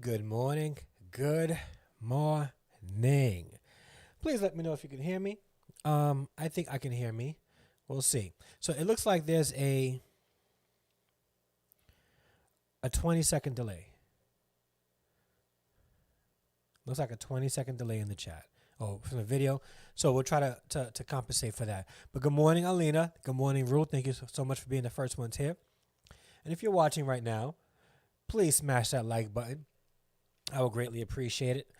good morning, good morning. Please let me know if you can hear me. I think I can hear me. We'll see. So it looks like there's a 20-second delay. Looks like a 20-second delay in the chat. Oh, from the video. So we'll try to compensate for that. But good morning, Alina. Good morning, Ruth. Thank you so much for being the first ones here. And if you're watching right now, please smash that like button. I will greatly appreciate it.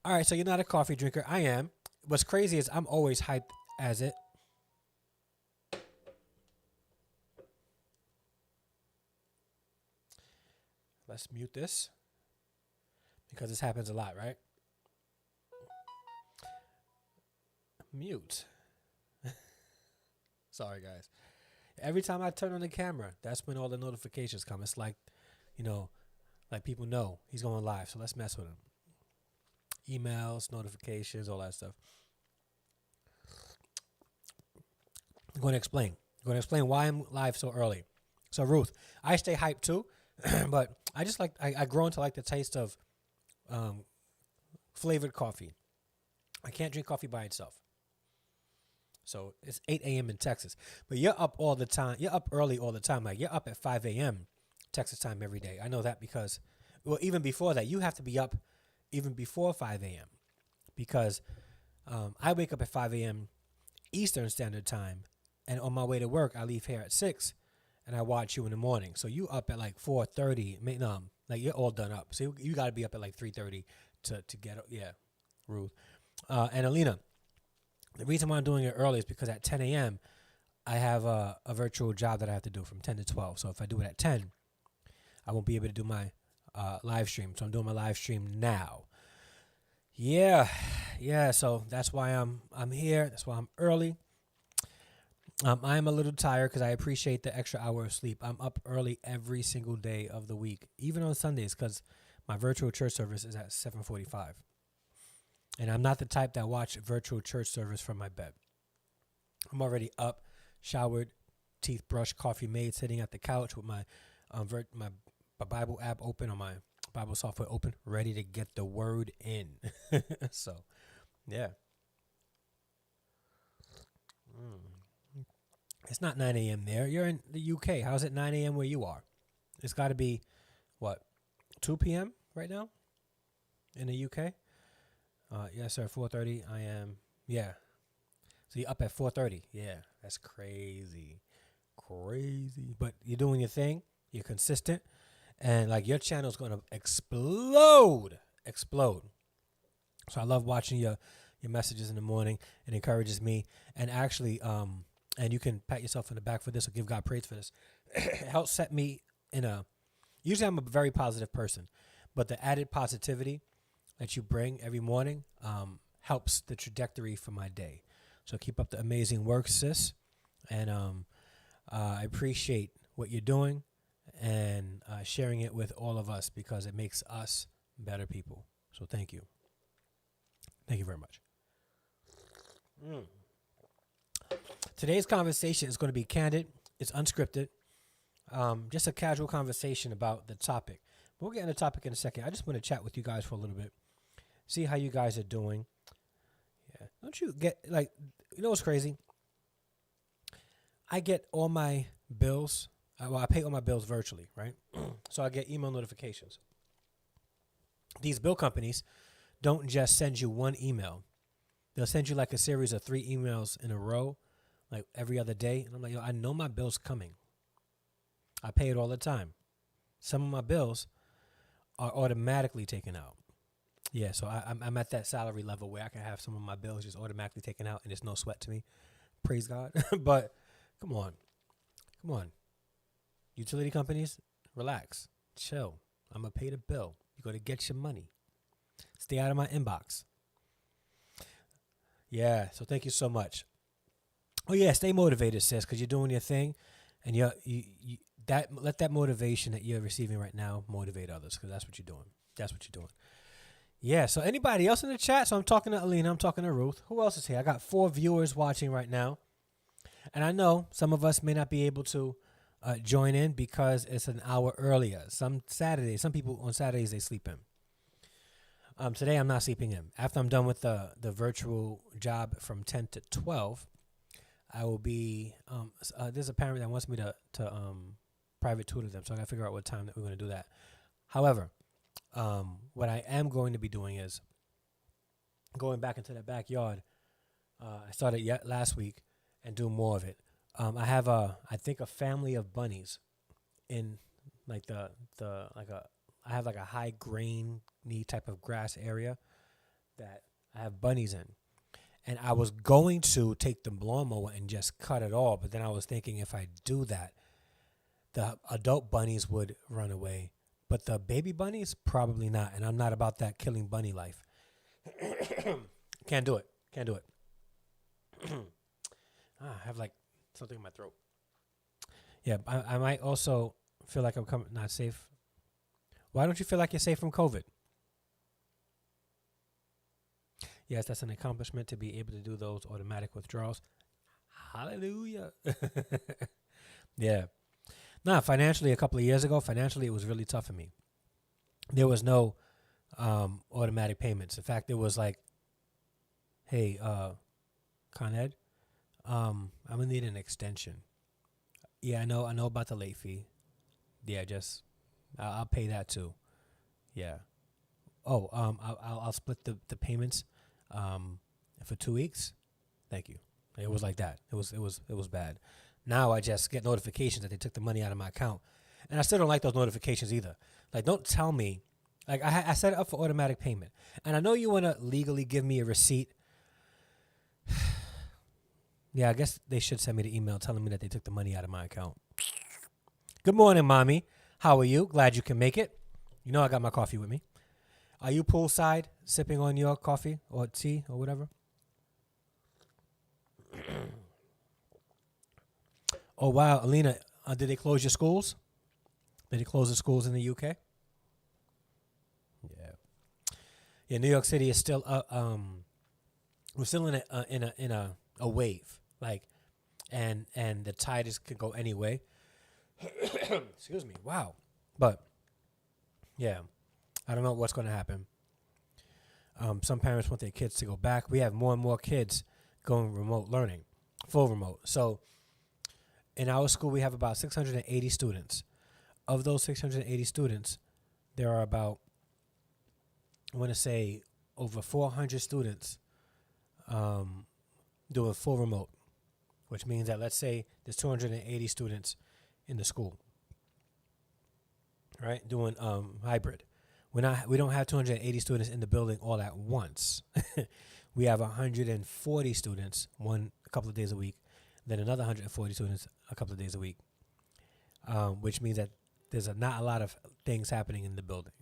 All right, so you're not a coffee drinker. I am. What's crazy is I'm always hyped as it. Let's mute this because this happens a lot, right? Mute. Sorry, guys. Every time I turn on the camera, that's when all the notifications come. It's like, like people know he's going live. So let's mess with him. Emails, notifications, all that stuff. I'm going to explain. Why I'm live so early. So Ruth, I stay hyped too, but I just I grown to like the taste of flavored coffee. I can't drink coffee by itself. So it's 8 a.m. in Texas. But you're up all the time. You're up early all the time. Like you're up at 5 a.m. Texas time every day. I know that because, well, even before that, you have to be up even before 5 a.m. Because I wake up at 5 a.m. Eastern Standard Time. And on my way to work, I leave here at 6. And I watch you in the morning. So you up at like 4:30. No, like you're all done up. So you got to be up at like 3:30 to get up. Yeah, Ruth. And Alina. The reason why I'm doing it early is because at 10 a.m., I have a virtual job that I have to do from 10 to 12. So if I do it at 10, I won't be able to do my live stream. So I'm doing my live stream now. Yeah. So that's why I'm here. That's why I'm early. I am a little tired because I appreciate the extra hour of sleep. I'm up early every single day of the week, even on Sundays, because my virtual church service is at 7:45. And I'm not the type that watch virtual church service from my bed. I'm already up, showered, teeth brushed, coffee made, sitting at the couch with my my Bible app open or my Bible software open, ready to get the word in. So, yeah. It's not 9 a.m. there. You're in the UK. How's it 9 a.m. where you are? It's got to be, what, 2 p.m. right now in the UK? Yes, sir, 4:30. I am, yeah. So you're up at 4:30. Yeah, that's crazy. But you're doing your thing. You're consistent. And, like, your channel's going to explode. So I love watching your messages in the morning. It encourages me. And actually, and you can pat yourself in the back for this or give God praise for this. It helps set me usually I'm a very positive person. But the added positivity that you bring every morning helps the trajectory for my day. So keep up the amazing work, sis. And I appreciate what you're doing and sharing it with all of us because it makes us better people. So thank you. Thank you very much. Today's conversation is going to be candid. It's unscripted. Just a casual conversation about the topic. We'll get into the topic in a second. I just want to chat with you guys for a little bit. See how you guys are doing. Yeah. Don't you get, like, you know what's crazy? I get all my bills. I pay all my bills virtually, right? So I get email notifications. These bill companies don't just send you one email. They'll send you like a series of 3 emails in a row, like every other day. And I'm like, yo, I know my bill's coming. I pay it all the time. Some of my bills are automatically taken out. Yeah, so I'm at that salary level where I can have some of my bills just automatically taken out and it's no sweat to me. Praise God. But come on. Utility companies, relax, chill. I'm going to pay the bill. You're going to get your money. Stay out of my inbox. Yeah, so thank you so much. Oh, yeah, stay motivated, sis, because you're doing your thing. And you let that motivation that you're receiving right now motivate others because that's what you're doing. Yeah, so anybody else in the chat? So I'm talking to Alina. I'm talking to Ruth. Who else is here? I got 4 viewers watching right now. And I know some of us may not be able to join in because it's an hour earlier. Some people on Saturdays they sleep in. Today I'm not sleeping in. After I'm done with the virtual job from 10 to 12, I will be. There's a parent that wants me to private tutor them, so I gotta figure out what time that we're gonna do that. However, what I am going to be doing is going back into the backyard. I started last week and do more of it. I have I think a family of bunnies in like I have like a high grainy type of grass area that I have bunnies in. And I was going to take the lawnmower and just cut it all, but then I was thinking if I do that, the adult bunnies would run away, but the baby bunnies probably not. And I'm not about that killing bunny life. Can't do it. I have like something in my throat. Yeah, I might also feel like I'm not safe. Why don't you feel like you're safe from COVID? Yes, that's an accomplishment to be able to do those automatic withdrawals. Hallelujah. Yeah. Nah, financially, a couple of years ago, it was really tough for me. There was no automatic payments. In fact, it was like, hey, Con Ed, I'm gonna need an extension. Yeah, I know about the late fee. Yeah, I'll pay that too. Yeah. Oh, I'll split the payments for 2 weeks. Thank you. It was like that. It was bad. Now I just get notifications that they took the money out of my account, and I still don't like those notifications either. Like, don't tell me. Like, I set it up for automatic payment, and I know you want to legally give me a receipt. Yeah, I guess they should send me the email telling me that they took the money out of my account. Good morning, Mommy. How are you? Glad you can make it. You know I got my coffee with me. Are you poolside sipping on your coffee or tea or whatever? Oh, wow. Alina, did they close your schools? Did they close the schools in the UK? Yeah, New York City is still we're still in a wave, like, and the tide could go any way. Excuse me. Wow. But yeah, I don't know what's going to happen. Some parents want their kids to go back. We have more and more kids going remote learning, full remote. So in our school, we have about 680 students. Of those 680 students, there are about, I want to say, over 400 students doing full remote, which means that, let's say there's 280 students in the school, right, doing hybrid. We don't have 280 students in the building all at once. We have 140 students a couple of days a week, then another 140 students a couple of days a week, which means that there's not a lot of things happening in the building.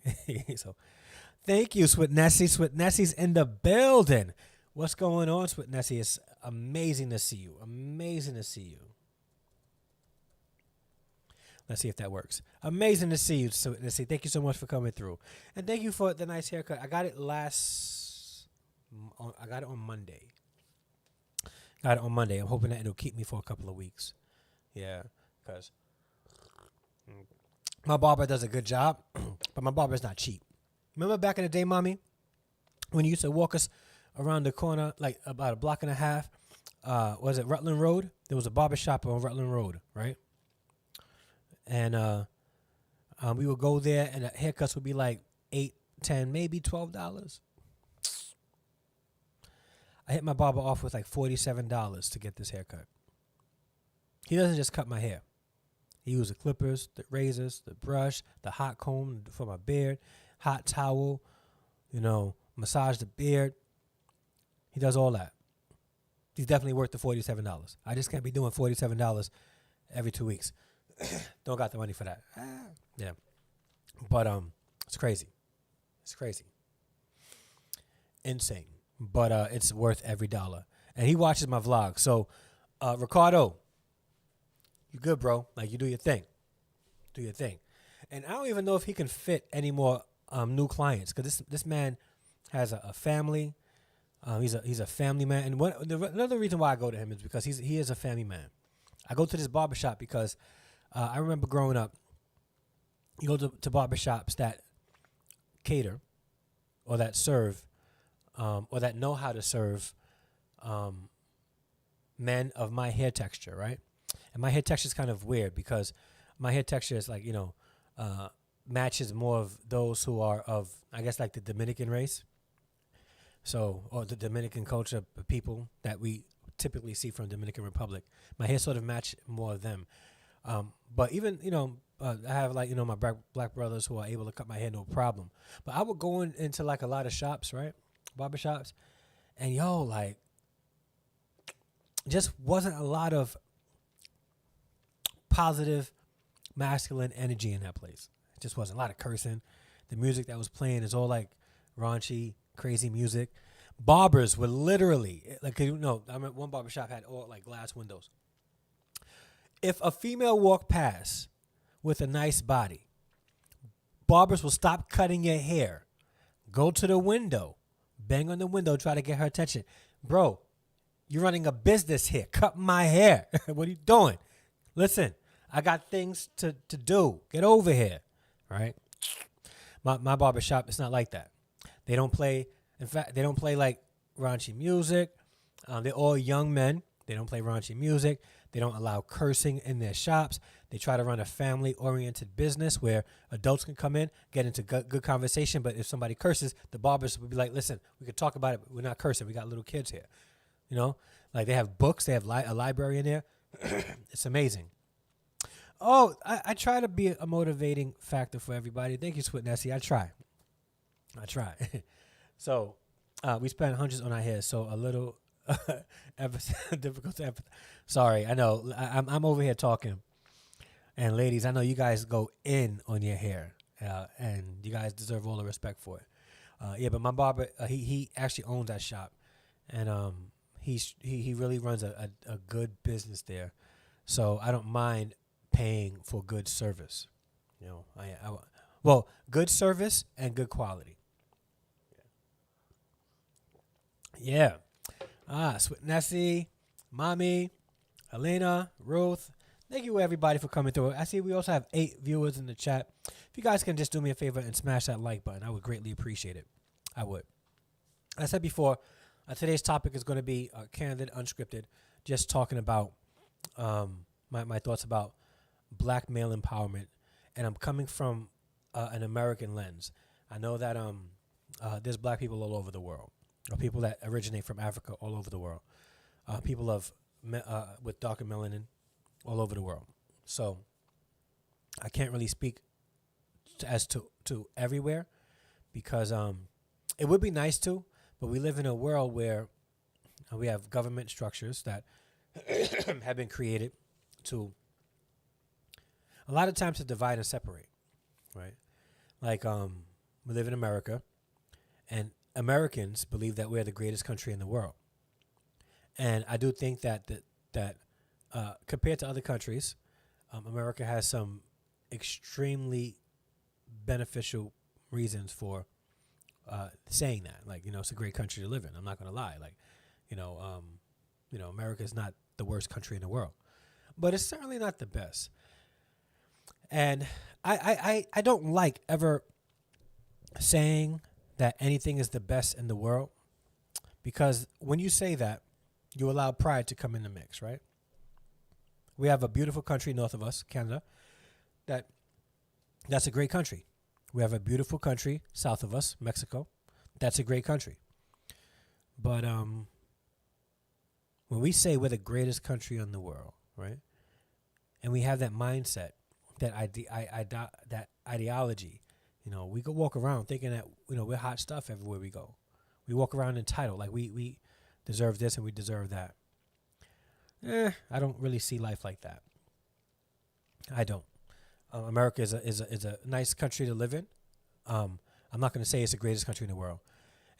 So thank you, Sweet Nessie. Sweet Nessie's in the building. What's going on, Sweet Nessie? It's amazing to see you. Amazing to see you. Let's see if that works. Amazing to see you. So let's see. Thank you so much for coming through, and thank you for the nice haircut. I got it on Monday. I'm hoping that it'll keep me for a couple of weeks. Yeah, because my barber does a good job, but my barber's not cheap. Remember back in the day, Mommy, when you used to walk us around the corner, like about a block and a half? Was it Rutland Road? There was a barber shop on Rutland Road, right? And we would go there, and the haircuts would be like $8, $10, maybe $12. I hit my barber off with like $47 to get this haircut. He doesn't just cut my hair. He uses the clippers, the razors, the brush, the hot comb for my beard, hot towel, massage the beard. He does all that. He's definitely worth the $47. I just can't be doing $47 every 2 weeks. Don't got the money for that. Yeah. But it's crazy. It's crazy. Insane. But it's worth every dollar. And he watches my vlog. So Ricardo, you good, bro. Like, you do your thing. Do your thing. And I don't even know if he can fit any more new clients, because this man has a family. He's a family man. And another reason why I go to him is because he is a family man. I go to this barbershop because I remember growing up, you go to barbershops that cater or that serve or that know how to serve men of my hair texture, right? And my hair texture is kind of weird because my hair texture is like, matches more of those who are of, I guess, like the Dominican race. So, or the Dominican culture people that we typically see from Dominican Republic. My hair sort of match more of them. But even, I have like, my black brothers who are able to cut my hair no problem. But I would go into like a lot of shops, right? Barbershops. And like, just wasn't a lot of positive masculine energy in that place. It just wasn't. A lot of cursing. The music that was playing is all like raunchy, crazy music. Barbers were literally like, I mean, one barbershop had all like glass windows. If a female walked past with a nice body, barbers will stop cutting your hair, go to the window, bang on the window, try to get her attention. Bro, you're running a business here. Cut my hair. What are you doing? Listen, I got things to do. Get over here. Right? My barbershop, it's not like that. They don't play, in fact, they don't play like raunchy music. They're all young men. They don't play raunchy music. They don't allow cursing in their shops. They try to run a family-oriented business where adults can come in, get into good conversation. But if somebody curses, the barbers would be like, listen, we could talk about it, but we're not cursing. We got little kids here. Like they have books. They have a library in there. It's amazing. Oh, I try to be a motivating factor for everybody. Thank you, Sweet Nessie. I try. So we spend hundreds on our hair, so a little difficult to empathize. Sorry, I know. I'm over here talking. And ladies, I know you guys go in on your hair, and you guys deserve all the respect for it. But my barber, he actually owns that shop, and he really runs a good business there. So I don't mind paying for good service. Good service and good quality. Yeah. Sweet Nessie, Mommy, Elena, Ruth. Thank you, everybody, for coming through. I see we also have 8 viewers in the chat. If you guys can just do me a favor and smash that like button, I would greatly appreciate it. I would. As I said before, today's topic is going to be candid, unscripted, just talking about my thoughts about black male empowerment. And I'm coming from an American lens. I know that there's black people all over the world, or people that originate from Africa all over the world, people with darker melanin all over the world. So I can't really speak as to everywhere because it would be nice to, but we live in a world where we have government structures that have been created to a lot of times to divide and separate, right? Like we live in America, and Americans believe that we're the greatest country in the world. And I do think that compared to other countries, America has some extremely beneficial reasons for saying that. Like, it's a great country to live in. I'm not going to lie. Like, America is not the worst country in the world, but it's certainly not the best. And I don't like ever saying that anything is the best in the world, because when you say that, you allow pride to come in the mix, right? We have a beautiful country north of us, Canada, that's a great country. We have a beautiful country south of us, Mexico. That's a great country. But when we say we're the greatest country in the world, right? And we have that mindset, that ideology, we could walk around thinking that, we're hot stuff everywhere we go. We walk around entitled, like we deserve this and we deserve that. I don't really see life like that. I don't. America is a nice country to live in. I'm not going to say it's the greatest country in the world.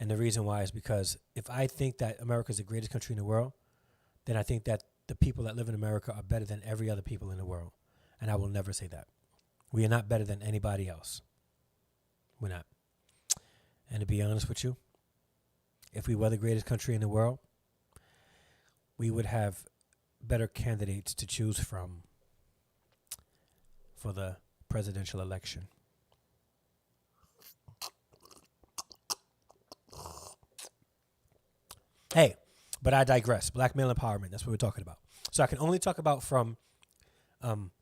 And the reason why is because if I think that America is the greatest country in the world, then I think that the people that live in America are better than every other people in the world. And I will never say that. We are not better than anybody else. We're not. And to be honest with you, if we were the greatest country in the world, we would have better candidates to choose from for the presidential election. Hey, but I digress. Black male empowerment, that's what we're talking about. So I can only talk about from,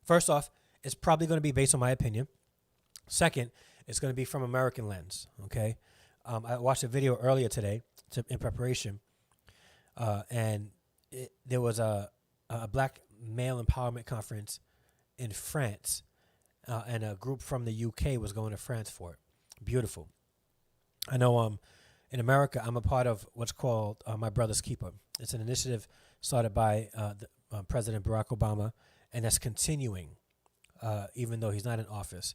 first off, it's probably going to be based on my opinion. Second, it's going to be from American lens, okay? I watched a video earlier today in preparation, and there was a black male empowerment conference in France, and a group from the UK was going to France for it. Beautiful. I know in America, I'm a part of what's called My Brother's Keeper. It's an initiative started by President Barack Obama, and that's continuing, even though he's not in office.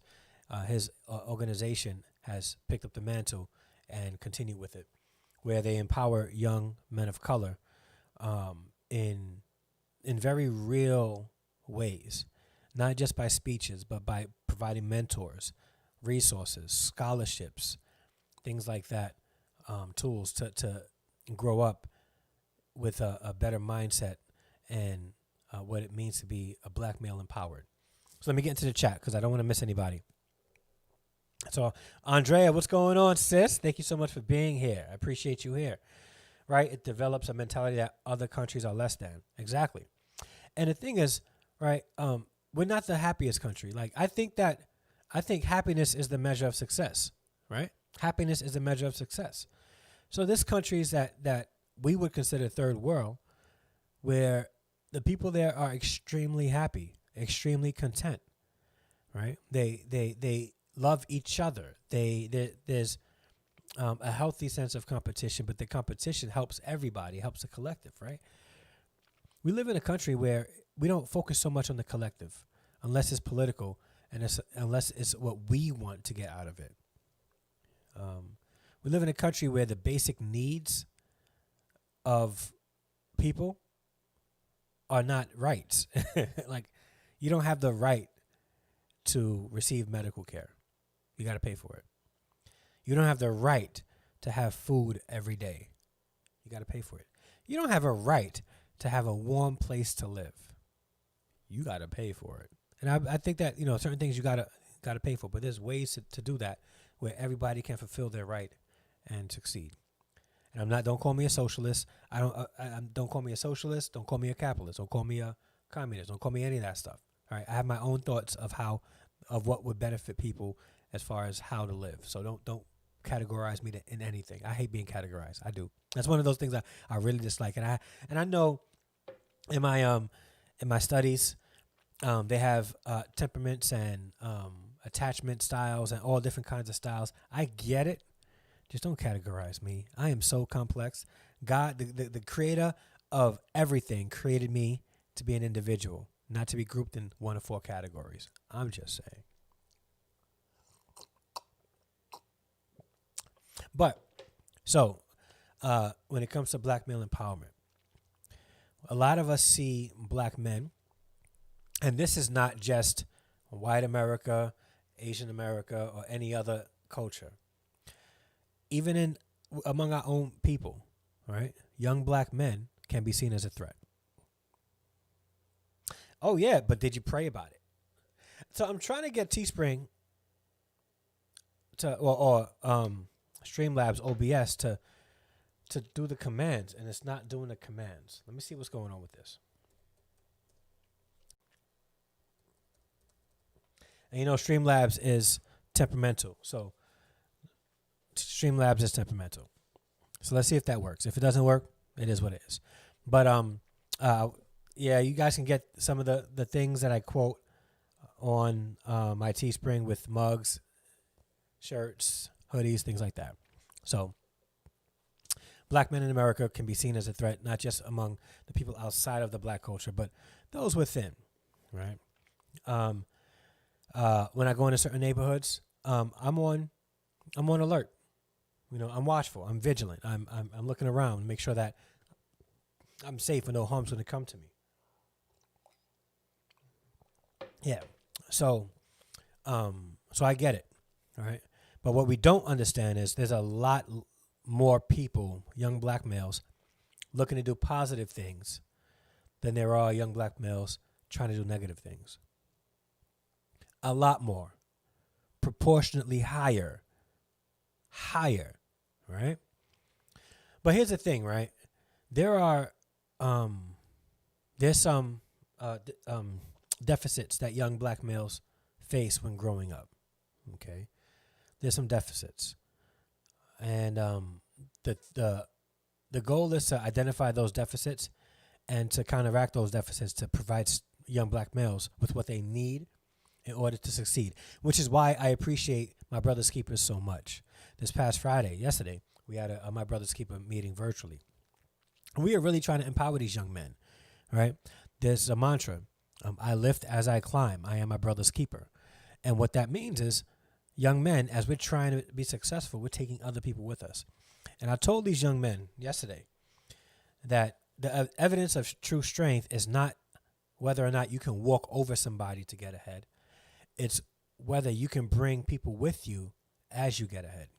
His organization has picked up the mantle and continued with it, where they empower young men of color in very real ways, not just by speeches, but by providing mentors, resources, scholarships, things like that, tools to grow up with a better mindset and what it means to be a black male empowered. So let me get into the chat because I don't want to miss anybody. So, Andrea, what's going on, sis? Thank you so much for being here. I appreciate you here. Right? It develops a mentality that other countries are less than. Exactly. And the thing is, right, we're not the happiest country. Like, I think happiness is the measure of success, right? Happiness is the measure of success. So there's countries that we would consider third world where the people there are extremely happy, extremely content, right? They love each other. There's a healthy sense of competition, but the competition helps everybody, helps the collective, right? We live in a country where we don't focus so much on the collective unless it's political and unless it's what we want to get out of it. We live in a country where the basic needs of people are not rights. Like, you don't have the right to receive medical care. You got to pay for it. You don't have the right to have food every day. You got to pay for it. You don't have a right to have a warm place to live. You got to pay for it. And I think that, certain things you got to pay for, but there's ways to do that where everybody can fulfill their right and succeed. And don't call me a socialist. Don't call me a socialist. Don't call me a capitalist. Don't call me a communist. Don't call me any of that stuff. All right. I have my own thoughts of what would benefit people as far as how to live. So don't categorize me in anything. I hate being categorized. I do. That's one of those things I really dislike. And I know in my studies, they have temperaments and attachment styles and all different kinds of styles. I get it. Just don't categorize me. I am so complex. God, the creator of everything, created me to be an individual, not to be grouped in one of four categories. I'm just saying. But, so, when it comes to black male empowerment, a lot of us see black men, and this is not just white America, Asian America, or any other culture. Even among our own people, right? Young black men can be seen as a threat. Oh yeah, but did you pray about it? So I'm trying to get Teespring or Streamlabs OBS to do the commands, and it's not doing the commands. Let me see what's going on with this. And Streamlabs is temperamental, so Streamlabs is temperamental. So let's see if that works. If it doesn't work, it is what it is. But yeah, you guys can get some of the things that I quote on my Teespring with mugs, shirts, hoodies, things like that. So black men in America can be seen as a threat, not just among the people outside of the black culture, but those within, right? When I go into certain neighborhoods, I'm on alert. I'm watchful. I'm vigilant. I'm looking around to make sure that I'm safe and no harm's going to come to me. Yeah. So I get it. All right. But what we don't understand is there's a lot more people, young black males, looking to do positive things than there are young black males trying to do negative things. a lot more, proportionately higher, right? But here's the thing, right? There are there's some deficits that young black males face when growing up. Okay, there's some deficits, and the goal is to identify those deficits and to counteract those deficits to provide young black males with what they need in order to succeed, which is why I appreciate My Brother's Keepers so much. This past yesterday, we had a My Brother's Keeper meeting virtually. And we are really trying to empower these young men, right? There's a mantra, I lift as I climb. I am my brother's keeper. And what that means is, young men, as we're trying to be successful, we're taking other people with us. And I told these young men yesterday that the evidence of true strength is not whether or not you can walk over somebody to get ahead. It's whether you can bring people with you as you get ahead.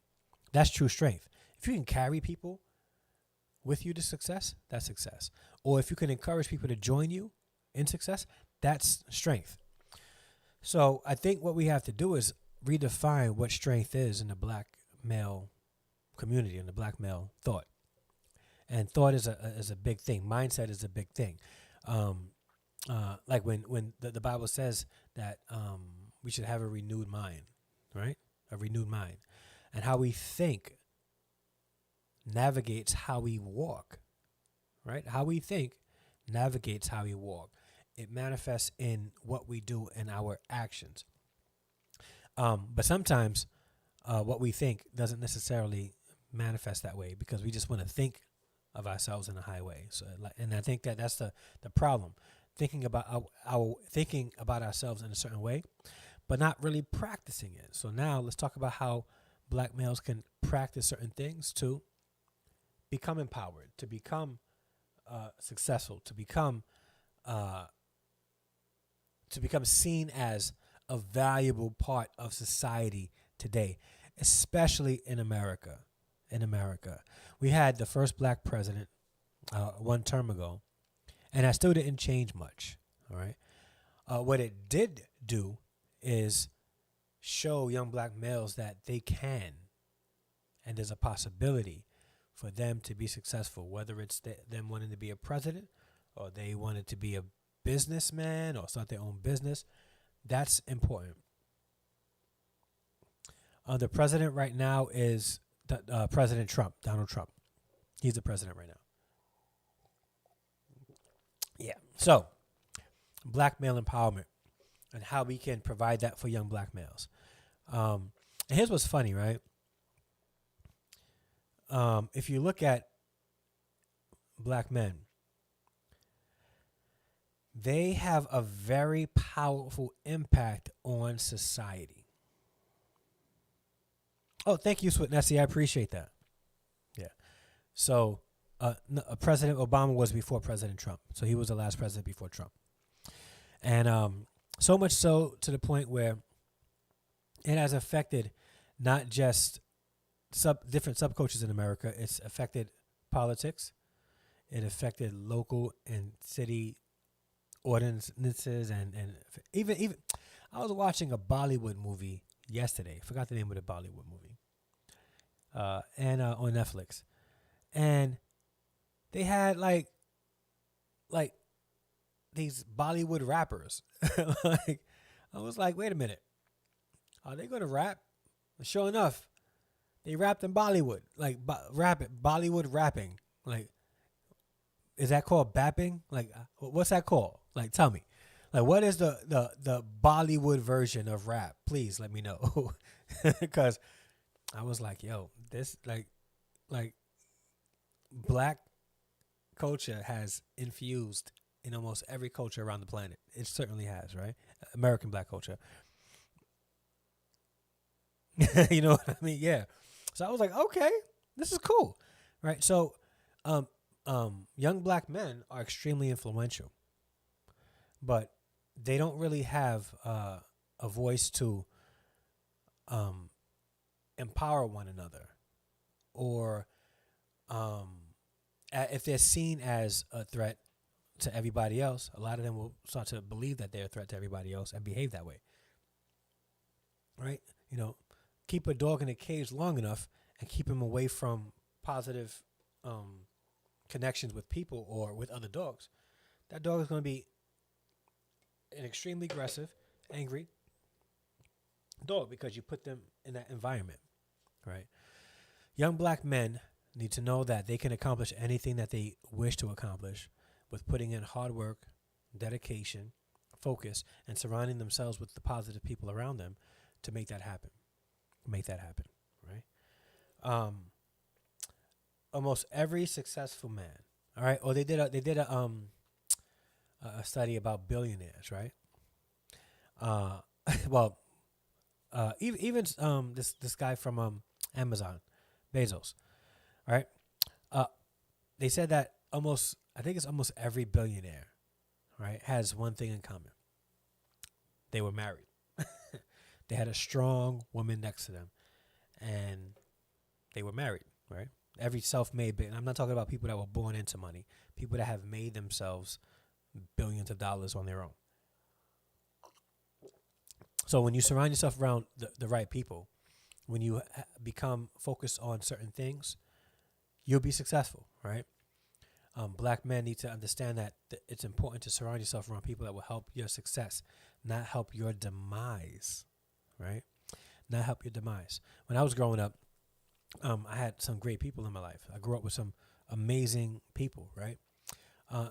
That's true strength. If you can carry people with you to success, that's success. Or if you can encourage people to join you in success, that's strength. So I think what we have to do is redefine what strength is in the black male community, in the black male thought. And thought is a big thing. Mindset is a big thing. Like when the Bible says that we should have a renewed mind, right? A renewed mind. And how we think navigates how we walk, right? How we think navigates how we walk. It manifests in what we do in our actions. But sometimes what we think doesn't necessarily manifest that way because we just want to think of ourselves in a high way. So, and I think that's the problem. Thinking about thinking about ourselves in a certain way, but not really practicing it. So now let's talk about how black males can practice certain things to become empowered, to become successful, to become seen as a valuable part of society today, especially in America. In America, we had the first black president one term ago, and that still didn't change much. All right, what it did do is show young black males that they can, and there's a possibility for them to be successful, whether it's them wanting to be a president or they wanted to be a businessman or start their own business. That's important. The president right now is President Trump, Donald Trump. He's the president right now. Yeah. So, black male empowerment and how we can provide that for young black males. And here's what's funny, right? If you look at black men, they have a very powerful impact on society. Oh, thank you, Sweet Nessie. I appreciate that. Yeah. So, President Obama was before President Trump. So he was the last president before Trump. And so much so to the point where it has affected not just different subcultures in America. It's affected politics. It affected local and city ordinances and even I was watching a Bollywood movie yesterday. I forgot the name of the Bollywood movie. And on Netflix. And they had like these Bollywood rappers. Like I was like, wait a minute. Are they going to rap? Sure enough, they rapped in Bollywood. Like Bollywood rapping. Like, is that called bapping? Like, what's that called? Like, tell me. Like, what is the Bollywood version of rap? Please let me know. Because I was like, yo, this like black culture has infused in almost every culture around the planet. It certainly has, right? American black culture. You know what I mean? Yeah. So I was like, okay, this is cool, right? So, young black men are extremely influential, but they don't really have a voice to empower one another, or if they're seen as a threat to everybody else, a lot of them will start to believe that they're a threat to everybody else and behave that way. right? You know, keep a dog in a cage long enough and keep him away from positive connections with people or with other dogs. That dog is going to be an extremely aggressive, angry dog because you put them in that environment, right? Young black men need to know that they can accomplish anything that they wish to accomplish with putting in hard work, dedication, focus, and surrounding themselves with the positive people around them to make that happen. Right? Almost every successful man, all right. Or they did a study about billionaires, right? Uh, well, even this guy from Amazon, Bezos, right? Uh, they said that I think it's almost every billionaire, right, has one thing in common. They were married. They had a strong woman next to them, and they were married, right? Every self-made, and I'm not talking about people that were born into money, people that have made themselves billions of dollars on their own. So when you surround yourself around the right people, when you become focused on certain things, you'll be successful, right? Black men need to understand that it's important to surround yourself around people that will help your success, not help your demise, right? Not help your demise. When I was growing up, I had some great people in my life. I grew up with some amazing people, right?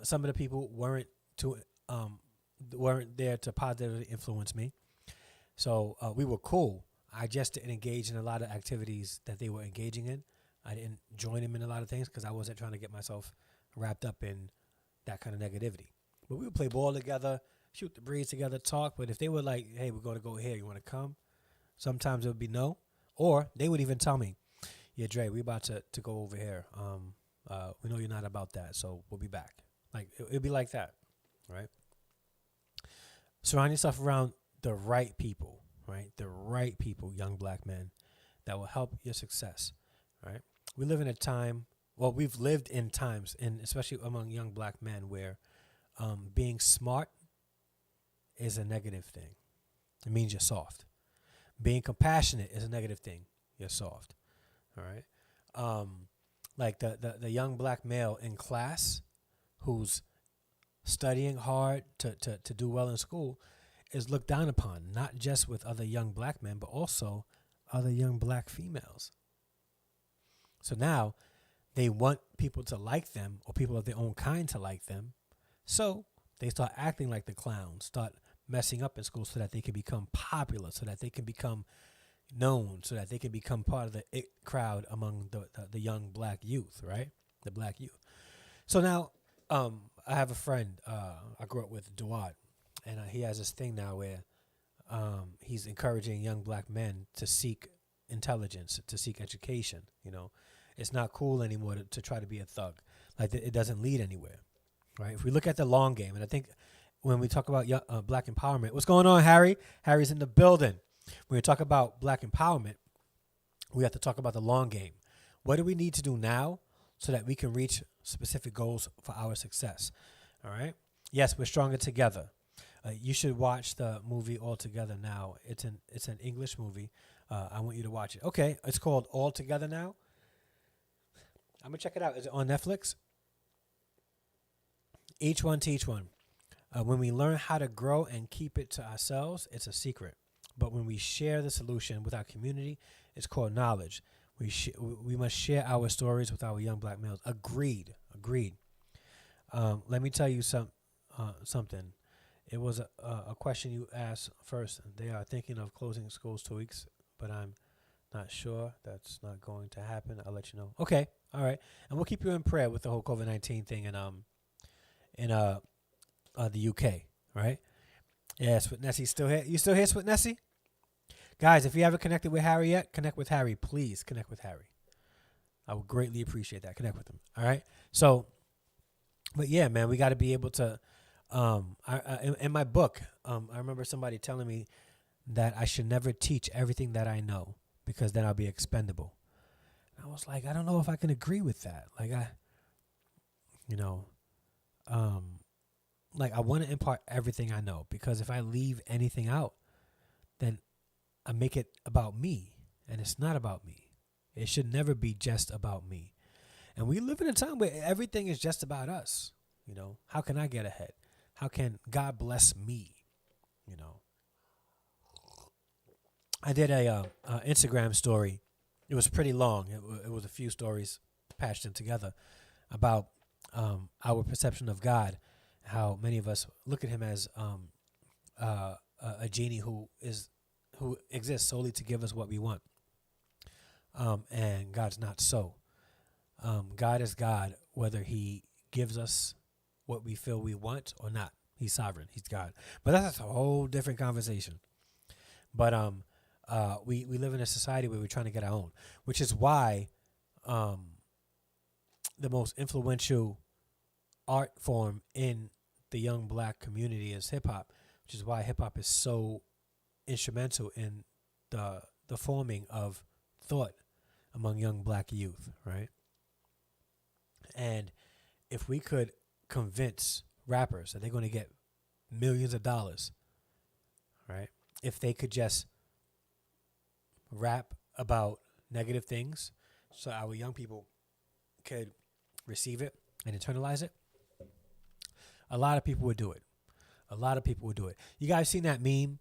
Some of the people weren't there to positively influence me. So we were cool. I just didn't engage in a lot of activities that they were engaging in. I didn't join them in a lot of things because I wasn't trying to get myself wrapped up in that kind of negativity. But we would play ball together, shoot the breeze together, talk. But if they were like, hey, we're going to go here, you want to come? Sometimes it would be no. Or they would even tell me, yeah, Dre, we're about to go over here. We know you're not about that, so we'll be back. Like, it'd be like that, right? Surround yourself around the right people, right? The right people, young black men, that will help your success, right? We live in a time, we've lived in times, and especially among young black men, where being smart is a negative thing. It means you're soft. Being compassionate is a negative thing. You're soft. All right. Like the young black male in class who's studying hard to do well in school is looked down upon, not just with other young black men, but also other young black females. So now they want people to like them or people of their own kind to like them. So they start acting like the clowns, start messing up in school so that they can become popular, so that they can become known, so that they can become part of the it crowd among the young black youth, right? The black youth. So now I have a friend I grew up with, Duat, and he has this thing now where he's encouraging young black men to seek intelligence, to seek education. You know, it's not cool anymore to try to be a thug. Like, it doesn't lead anywhere, right? If we look at the long game, and I think when we talk about black empowerment, what's going on, Harry? Harry's in the building. When we talk about black empowerment, we have to talk about the long game. What do we need to do now so that we can reach specific goals for our success? All right. Yes, we're stronger together. You should watch the movie All Together Now. It's an English movie. I want you to watch it. Okay, it's called All Together Now. I'm gonna check it out. Is it on Netflix? Each one teach one. When we learn how to grow and keep it to ourselves, it's a secret. But when we share the solution with our community, it's called knowledge. We must share our stories with our young black males. Agreed. Let me tell you something. It was a question you asked first. They are thinking of closing schools 2 weeks, but I'm not sure. That's not going to happen. I'll let you know. Okay. All right. And we'll keep you in prayer with the whole COVID-19 thing in the UK, right? Yeah, Sweet Nessie still here. You still here, Sweet Nessie? Guys, if you haven't connected with Harry yet, connect with Harry. Please connect with Harry. I would greatly appreciate that. Connect with him. All right? So, but yeah, man, we got to be able to, in my book, I remember somebody telling me that I should never teach everything that I know because then I'll be expendable. And I was like, I don't know if I can agree with that. Like, I want to impart everything I know, because if I leave anything out, then I make it about me, and it's not about me. It should never be just about me. And we live in a time where everything is just about us. You know, how can I get ahead? How can God bless me? You know, I did a Instagram story. It was pretty long. It was a few stories patched in together about our perception of God. How many of us look at him as a genie who exists solely to give us what we want. And God's not so. God is God, whether he gives us what we feel we want or not. He's sovereign. He's God. But that's a whole different conversation. But we live in a society where we're trying to get our own, which is why the most influential art form in the young black community is hip-hop, which is why hip-hop is so instrumental in the forming of thought among young black youth, right? And if we could convince rappers that they're going to get millions of dollars, right? If they could just rap about negative things so our young people could receive it and internalize it, a lot of people would do it. A lot of people would do it. You guys seen that meme?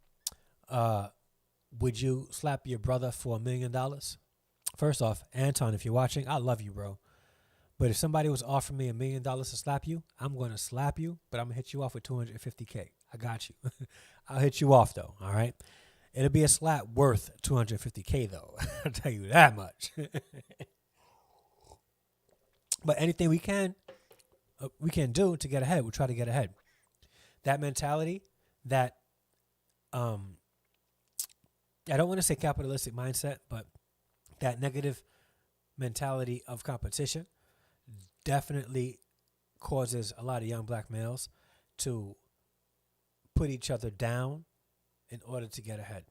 Would you slap your brother for $1 million? First off, Anton, if you're watching, I love you, bro. But if somebody was offering me $1 million to slap you, I'm going to slap you, but I'm going to hit you off with $250K. I got you. I'll hit you off, though, all right? It'll be a slap worth $250K, though. I'll tell you that much. But anything we can do to get ahead, we'll try to get ahead. That mentality, that, I don't want to say capitalistic mindset, but that negative mentality of competition definitely causes a lot of young black males to put each other down in order to get ahead.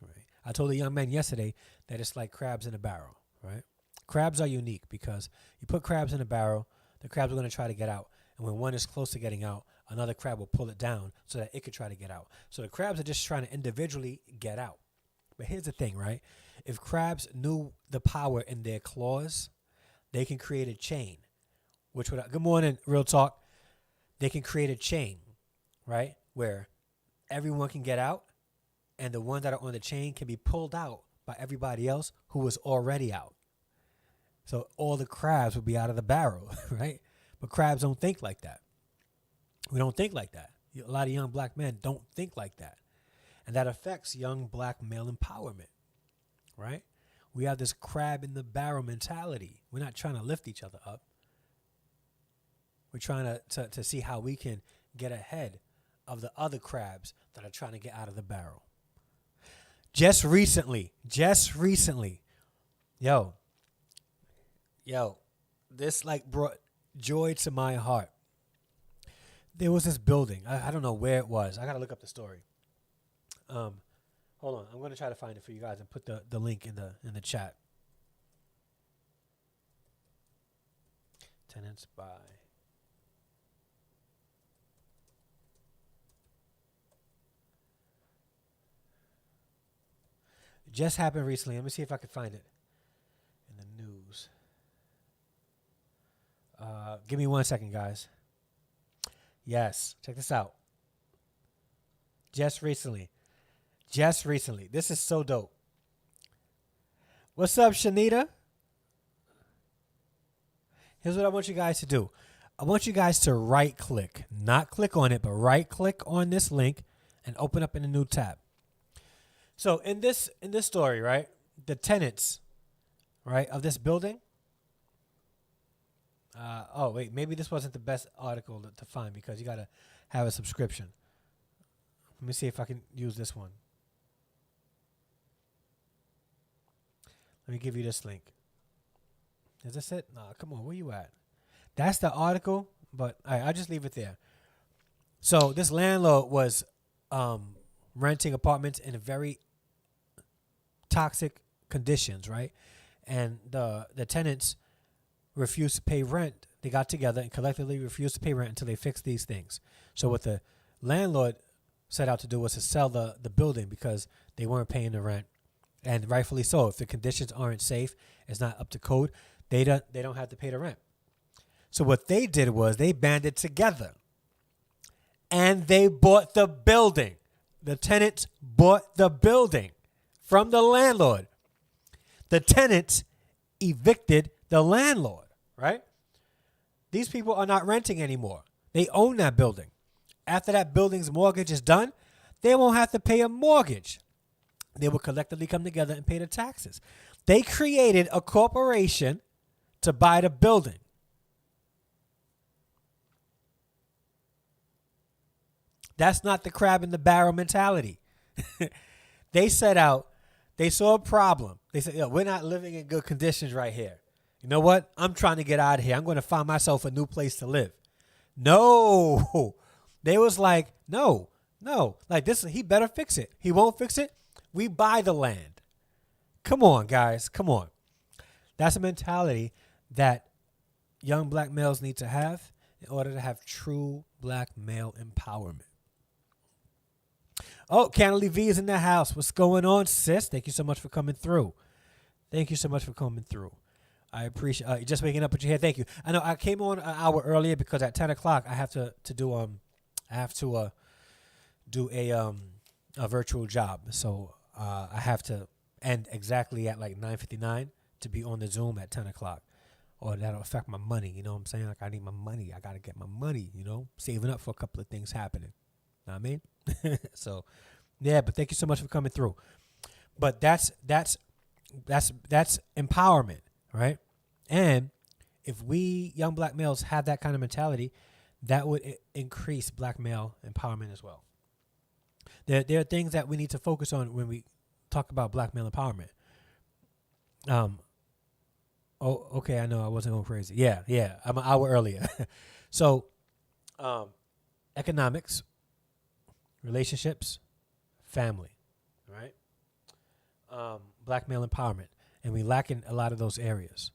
Right? I told a young man yesterday that it's like crabs in a barrel, right? Crabs are unique because you put crabs in a barrel, the crabs are going to try to get out. And when one is close to getting out, another crab will pull it down so that it could try to get out. So the crabs are just trying to individually get out. But here's the thing, right? If crabs knew the power in their claws, they can create a chain. Which would, good morning, Real Talk. They can create a chain, right? Where everyone can get out, and the ones that are on the chain can be pulled out by everybody else who was already out. So all the crabs would be out of the barrel, right? But crabs don't think like that. We don't think like that. A lot of young black men don't think like that. And that affects young black male empowerment, right? We have this crab in the barrel mentality. We're not trying to lift each other up. We're trying to see how we can get ahead of the other crabs that are trying to get out of the barrel. Just recently, yo, this like brought joy to my heart. There was this building. I don't know where it was. I got to look up the story. Hold on. I'm going to try to find it for you guys and put the link in the chat. Tenants by. It just happened recently. Let me see if I can find it in the news. Give me 1 second, guys. Yes, check this out. Just recently. This is so dope. What's up, Shanita? Here's what I want you guys to do. I want you guys to right click, not click on it, but right click on this link and open up in a new tab. So in this story, right, the tenants, right, of this building. Oh wait, maybe this wasn't the best article to find because you gotta have a subscription. Let me see if I can use this one. Let me give you this link. Is this it? Nah, come on, where you at? That's the article, but I'll just leave it there. So this landlord was renting apartments in a very toxic conditions, right? And the tenants refused to pay rent. They got together and collectively refused to pay rent until they fixed these things. So what the landlord set out to do was to sell the building because they weren't paying the rent, and rightfully so. If the conditions aren't safe, it's not up to code, they don't have to pay the rent. So what they did was they banded together and they bought the building. The tenants bought the building from the landlord. The tenants evicted the landlord, right? These people are not renting anymore. They own that building. After that building's mortgage is done, they won't have to pay a mortgage. They will collectively come together and pay the taxes. They created a corporation to buy the building. That's not the crab in the barrel mentality. They set out, they saw a problem. They said, yo, we're not living in good conditions right here. You know what? I'm trying to get out of here. I'm going to find myself a new place to live. No. They was like, no. Like this, he better fix it. He won't fix it. We buy the land. Come on, guys. Come on. That's a mentality that young black males need to have in order to have true black male empowerment. Oh, Canley V is in the house. What's going on, sis? Thank you so much for coming through. Thank you so much for coming through. I appreciate you just waking up with your hair. Thank you. I know I came on an hour earlier because at 10 o'clock I have to do a virtual job. So I have to end exactly at like 9:59 to be on the Zoom at 10 o'clock. Or that'll affect my money. You know what I'm saying? Like I need my money. I got to get my money, you know, saving up for a couple of things happening. Know what I mean? So, yeah, but thank you so much for coming through. But that's empowerment, right? And if we young black males have that kind of mentality, that would increase black male empowerment as well. There are things that we need to focus on when we talk about black male empowerment. Oh, okay, I know I wasn't going crazy. Yeah, I'm an hour earlier. So, economics, relationships, family, right? Black male empowerment, and we lack in a lot of those areas.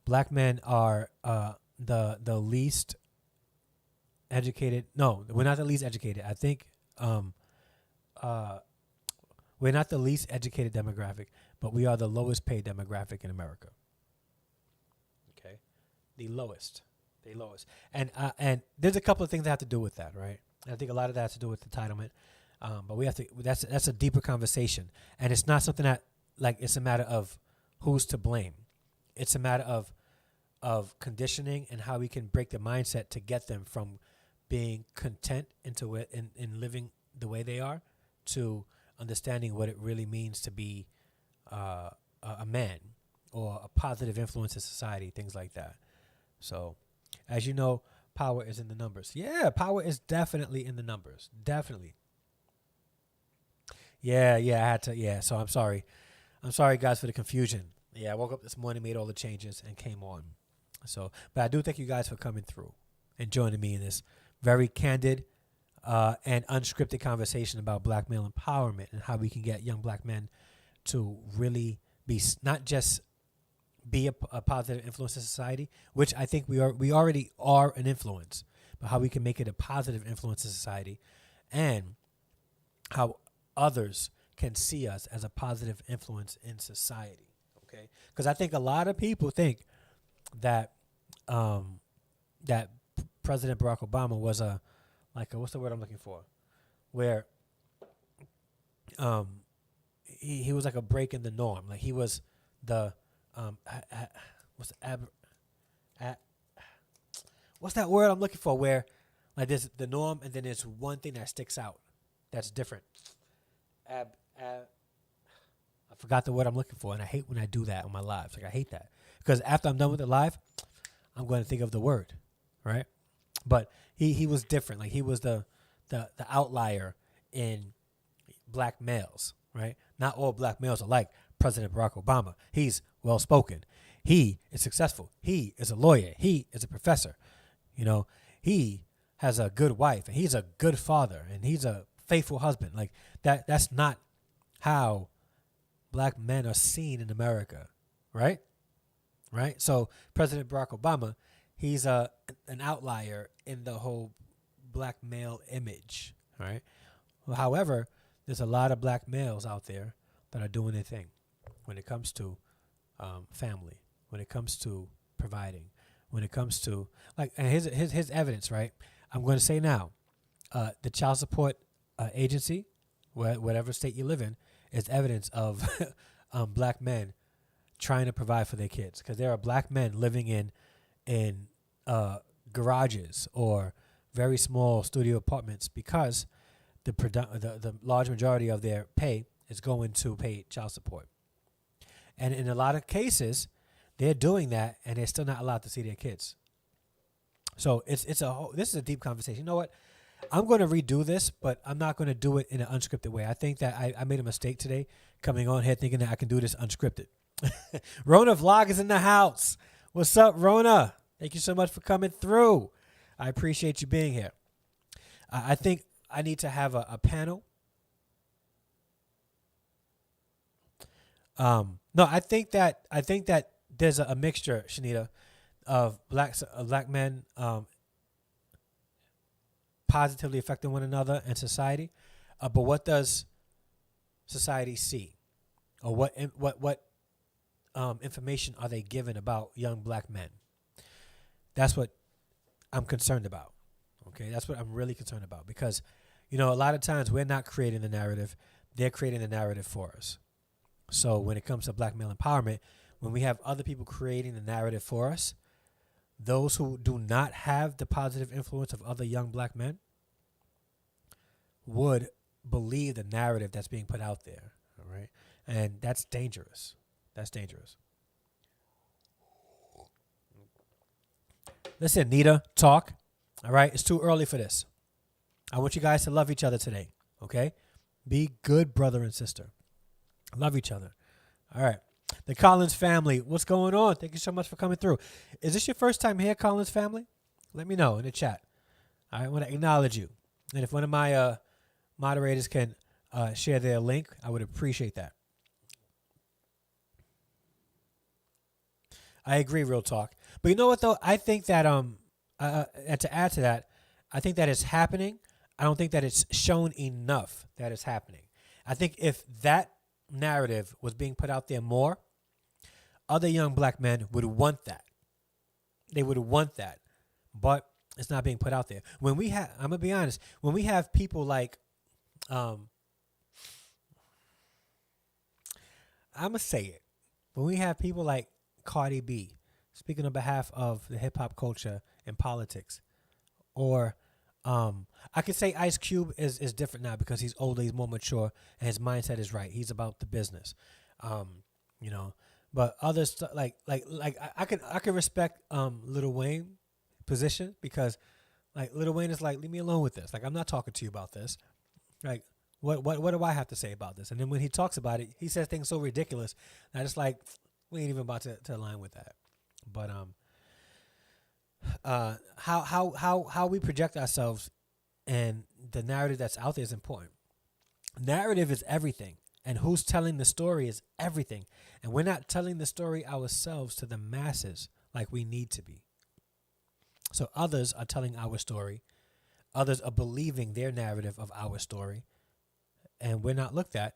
Black men are the least educated. No, we're not the least educated. I think we're not the least educated demographic, but we are the lowest paid demographic in America. Okay, the lowest. And there's a couple of things that have to do with that, right? I think a lot of that has to do with entitlement, but we have to. That's a deeper conversation, and it's not something that like it's a matter of who's to blame. It's a matter of conditioning and how we can break the mindset to get them from being content into it and living the way they are to understanding what it really means to be a man or a positive influence in society, things like that. So, as you know, power is in the numbers. Yeah, power is definitely in the numbers. Definitely. Yeah, I had to. Yeah, so I'm sorry. I'm sorry, guys, for the confusion. Yeah, I woke up this morning, made all the changes, and came on. So, but I do thank you guys for coming through and joining me in this very candid and unscripted conversation about black male empowerment and how we can get young black men to really be not just be a positive influence in society, which I think we already are an influence, but how we can make it a positive influence in society, and how others can see us as a positive influence in society. Okay, because I think a lot of people think that that President Barack Obama was what's the word I'm looking for, where he was like a break in the norm, like he was the what's that word I'm looking for, where like there's the norm and then there's one thing that sticks out that's different. I forgot the word I'm looking for, and I hate when I do that on my lives. Like I hate that, because after I'm done with the live, I'm going to think of the word, right? But he was different. Like he was the outlier in black males, right? Not all black males are like President Barack Obama. He's well spoken. He is successful. He is a lawyer. He is a professor. You know, he has a good wife, and he's a good father, and he's a faithful husband. Like that's not how black men are seen in America, right? Right? So President Barack Obama, he's an outlier in the whole black male image, right? However, there's a lot of black males out there that are doing their thing when it comes to family, when it comes to providing, when it comes to like, and here's evidence, right? I'm going to say now, the child support agency, whatever state you live in, is evidence of black men trying to provide for their kids, because there are black men living in garages or very small studio apartments because the large majority of their pay is going to pay child support. And in a lot of cases, they're doing that and they're still not allowed to see their kids. So this is a deep conversation. You know what? I'm going to redo this, but I'm not going to do it in an unscripted way. I think that I made a mistake today coming on here thinking that I can do this unscripted. Rona Vlog is in the house. What's up, Rona? Thank you so much for coming through. I appreciate you being here. I think I need to have a panel. No, I think that there's a mixture, Shanita, of black men positively affecting one another and society. But what does society see, or what information are they given about young black men? That's what I'm concerned about. Okay, that's what I'm really concerned about, because, a lot of times we're not creating the narrative; they're creating the narrative for us. So when it comes to black male empowerment, when we have other people creating the narrative for us, those who do not have the positive influence of other young black men would believe the narrative that's being put out there. All right, and that's dangerous. That's dangerous. Listen, Nita, talk. All right, it's too early for this. I want you guys to love each other today, okay? Be good brother and sister. Love each other. All right. The Collins family, what's going on? Thank you so much for coming through. Is this your first time here, Collins family? Let me know in the chat. I want to acknowledge you. And if one of my moderators can share their link, I would appreciate that. I agree, real talk. But you know what, though? I think that to add to that, I think that it's happening. I don't think that it's shown enough that it's happening. I think if that narrative was being put out there more, other young black men would want that. They would want that. But it's not being put out there. I'm going to be honest, when we have people like, I'm going to say it. When we have people like Cardi B speaking on behalf of the hip hop culture and politics, or I could say Ice Cube is different now because he's older, he's more mature, and his mindset is right. He's about the business, But others like I can respect Lil Wayne position, because like Lil Wayne is like, leave me alone with this. Like, I'm not talking to you about this. Like, what do I have to say about this? And then when he talks about it, he says things so ridiculous that it's like, we ain't even about to align with that. But how we project ourselves and the narrative that's out there is important. Narrative is everything, and who's telling the story is everything. And we're not telling the story ourselves to the masses like we need to be. So others are telling our story. Others are believing their narrative of our story, and we're not looked at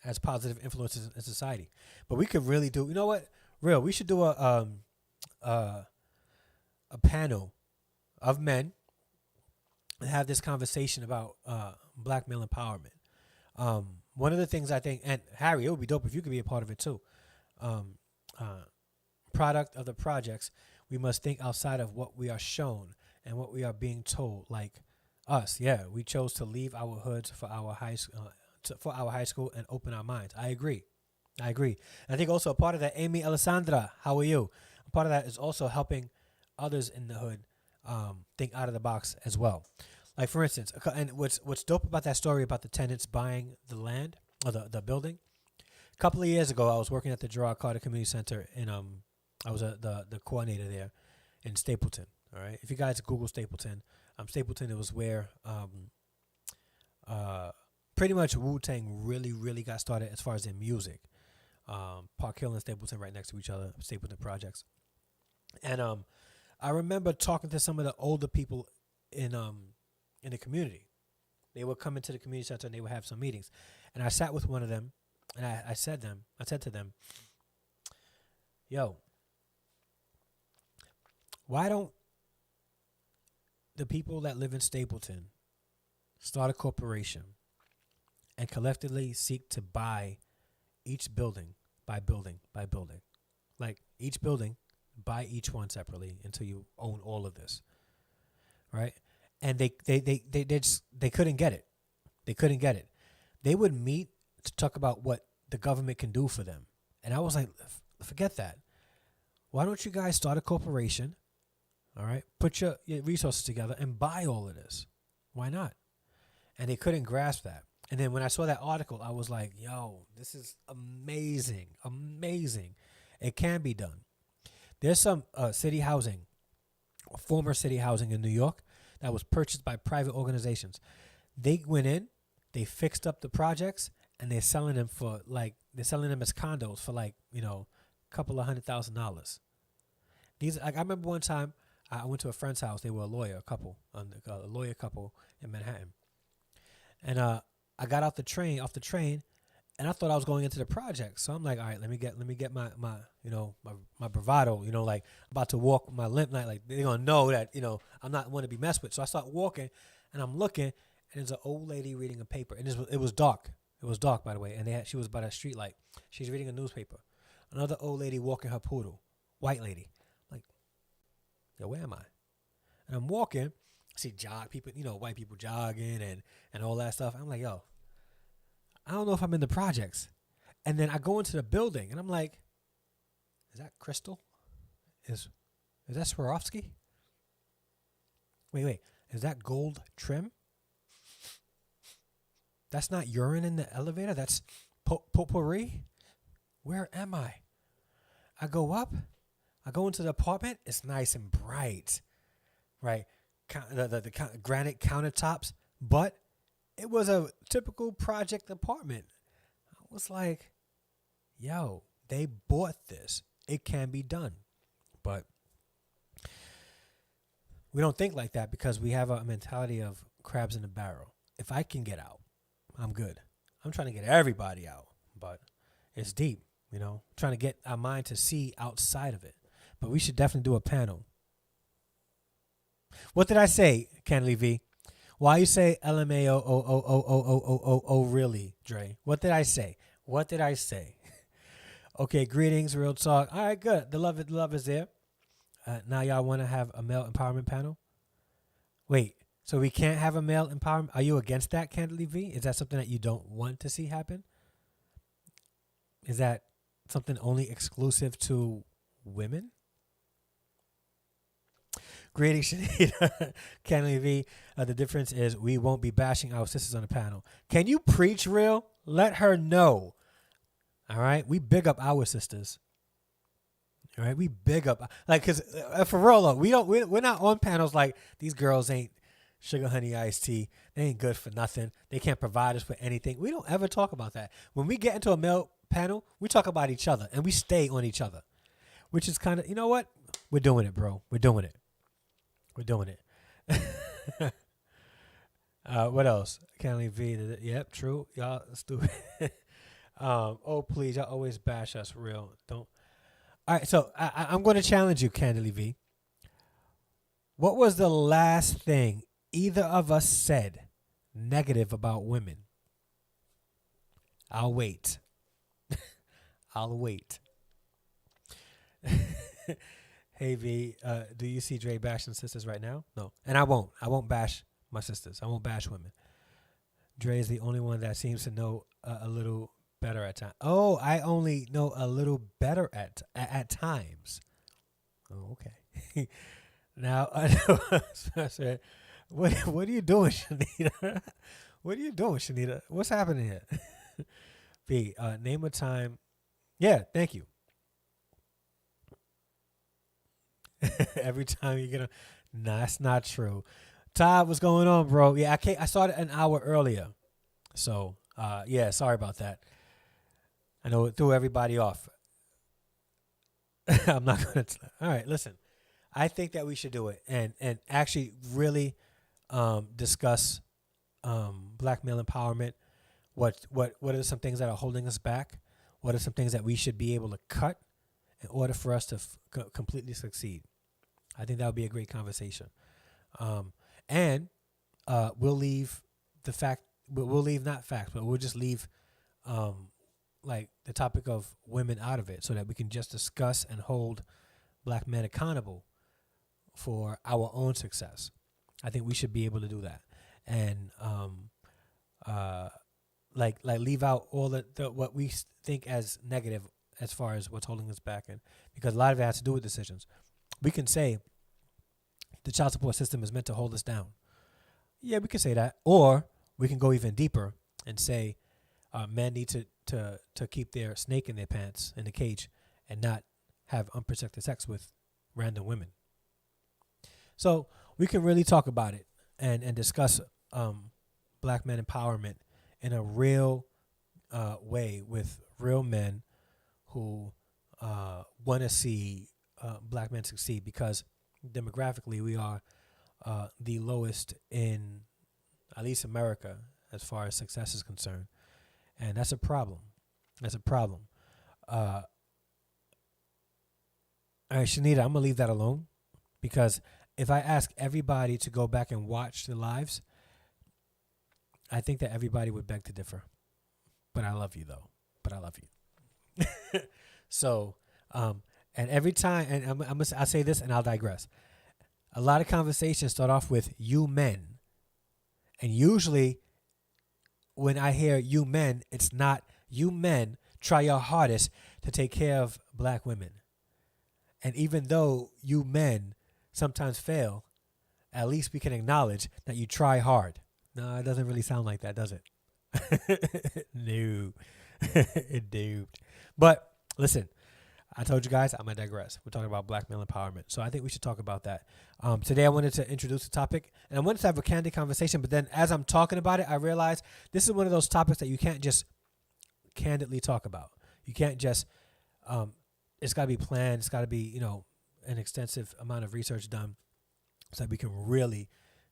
as positive influences in society. But we could really do, you know what? We should do a panel of men and have this conversation about black male empowerment. One of the things I think, and Harry, it would be dope if you could be a part of it too. Product of the projects, we must think outside of what we are shown and what we are being told. Like us, we chose to leave our hoods for our high school and open our minds. I agree. And I think also a part of that, Amy Alessandra, how are you? A part of that is also helping others in the hood think out of the box as well. Like, for instance, and what's dope about that story about the tenants buying the land or the building, a couple of years ago, I was working at the Gerard Carter Community Center, and I was the coordinator there in Stapleton. All right, if you guys Google Stapleton, Stapleton, it was where pretty much Wu-Tang really got started as far as their music. Park Hill and Stapleton right next to each other, Stapleton Projects. And I remember talking to some of the older people in the community. They would come into the community center and they would have some meetings. And I sat with one of them, and I said to them, yo, why don't the people that live in Stapleton start a corporation and collectively seek to buy each building by building by building? Like each building, buy each one separately until you own all of this, right? And they couldn't get it. They couldn't get it. They would meet to talk about what the government can do for them. And I was like, forget that. Why don't you guys start a corporation, all right? Put your resources together and buy all of this. Why not? And they couldn't grasp that. And then when I saw that article, I was like, yo, this is amazing, amazing. It can be done. There's some city housing, former city housing in New York that was purchased by private organizations. They went in, they fixed up the projects, and they're selling them as condos for like, you know, a couple of $100,000. These, like, I remember one time I went to a friend's house. They were a lawyer couple in Manhattan. And I got off the train, and I thought I was going into the project. So I'm like, all right, let me get my bravado, you know, like about to walk with my limp, like they're gonna know that, you know, I'm not one to be messed with. So I start walking, and I'm looking, and there's an old lady reading a paper, and it was dark. It was dark, by the way, and she was by a street light. She's reading a newspaper. Another old lady walking her poodle, white lady. Like, yo, where am I? And I'm walking. I see people, you know, white people jogging and all that stuff. I'm like, yo, I don't know if I'm in the projects. And then I go into the building, and I'm like, is that Crystal? Is that Swarovski? Wait. Is that gold trim? That's not urine in the elevator. That's potpourri. Where am I? I go up. I go into the apartment. It's nice and bright, right? The granite countertops, but it was a typical project apartment. I was like, yo, they bought this. It can be done. But we don't think like that because we have a mentality of crabs in a barrel. If I can get out, I'm good. I'm trying to get everybody out, but it's deep, you know, trying to get our mind to see outside of it. But we should definitely do a panel. What did I say, Kennedy V? Why you say LMAO really, Dre? What did I say? Okay, greetings, real talk. All right, good. The love is there. Now y'all want to have a male empowerment panel? Wait, so we can't have a male empowerment? Are you against that, Candidly V? Is that something that you don't want to see happen? Is that something only exclusive to women? Greetings, Shanita. Candidly V. The difference is we won't be bashing our sisters on the panel. Can you preach real? Let her know. All right? We big up our sisters. All right? We big up. Like, because for real, though, we're not on panels like these girls ain't sugar, honey, iced tea. They ain't good for nothing. They can't provide us with anything. We don't ever talk about that. When we get into a male panel, we talk about each other, and we stay on each other, which is kind of, you know what? We're doing it, bro. We're doing it. What else? Can't leave V. Yep, true. Y'all stupid. Oh, please. Y'all always bash us real. Don't. All right, so I'm going to challenge you, Candidly V. What was the last thing either of us said negative about women? I'll wait. I'll wait. Hey, V, do you see Dre bashing sisters right now? No. And I won't. I won't bash my sisters. I won't bash women. Dre is the only one that seems to know a little better at times. Oh, I only know a little better at times. Oh, okay. Now, I know. I said, what are you doing, Shanita? What are you doing, Shanita? What's happening here? V, name a time. Yeah, thank you. Every time you get a, nah, that's not true. Todd, what's going on, bro? Yeah, I started an hour earlier. So, yeah, sorry about that. I know it threw everybody off. I'm not going to. All right, listen. I think that we should do it and actually really discuss black male empowerment. What are some things that are holding us back? What are some things that we should be able to cut in order for us to completely succeed? I think that would be a great conversation. And we'll leave the fact, we'll leave not facts, but we'll just leave like the topic of women out of it so that we can just discuss and hold black men accountable for our own success. I think we should be able to do that. And like leave out all the what we think as negative as far as what's holding us back, and because a lot of it has to do with decisions. We can say the child support system is meant to hold us down. Yeah, we can say that, or we can go even deeper and say men need to keep their snake in their pants in the cage and not have unprotected sex with random women. So we can really talk about it and discuss black men empowerment in a real way with real men who want to see black men succeed, because demographically we are the lowest in at least America as far as success is concerned, and that's a problem. That's a problem. All right, Shanita, I'm gonna leave that alone, because if I ask everybody to go back and watch the lives, I think that everybody would beg to differ. But I love you, though. But I love you. So, and every time, and I'll say this and I'll digress. A lot of conversations start off with you men. And usually when I hear you men, it's not you men try your hardest to take care of black women. And even though you men sometimes fail, at least we can acknowledge that you try hard. No, it doesn't really sound like that, does it? No. It duped. But listen, I told you guys I'm going to digress. We're talking about black male empowerment. So I think we should talk about that. Today I wanted to introduce a topic, and I wanted to have a candid conversation. But then as I'm talking about it, I realized this is one of those topics that you can't just candidly talk about. You can't just, it's got to be planned. It's got to be, an extensive amount of research done so that we can really